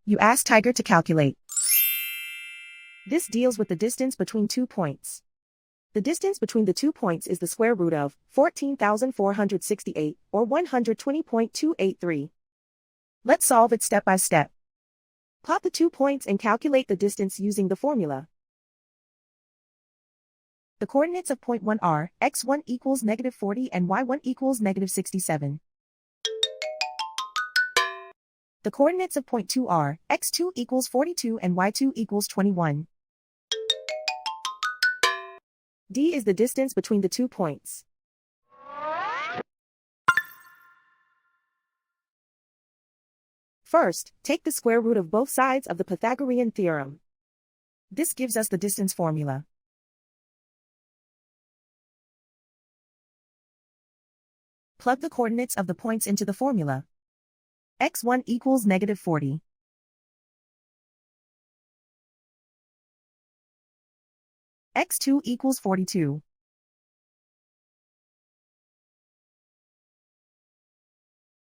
You ask Tiger to calculate. This deals with the distance between 2 points. The distance between the 2 points is the square root of 14,468, or 120.283. Let's solve it step by step. Plot the 2 points and calculate the distance using the formula. The coordinates of point 1 are x1 equals -40 and y1 equals -67. The coordinates of point 2 are x2 equals 42 and y2 equals 21. D is the distance between the 2 points. First, take the square root of both sides of the Pythagorean theorem. This gives us the distance formula. Plug the coordinates of the points into the formula. x1 equals -40. x2 equals 42.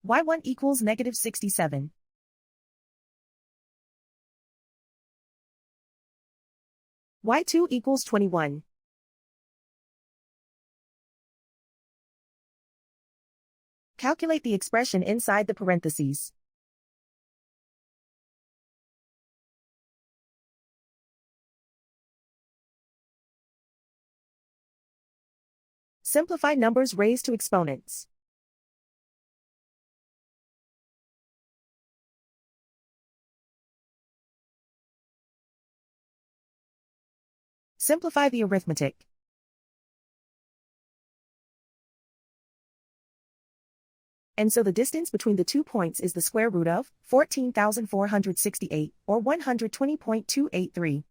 y1 equals -67. y2 equals 21. Calculate the expression inside the parentheses. Simplify numbers raised to exponents. Simplify the arithmetic. And so the distance between the 2 points is the square root of 14,468, or 120.283.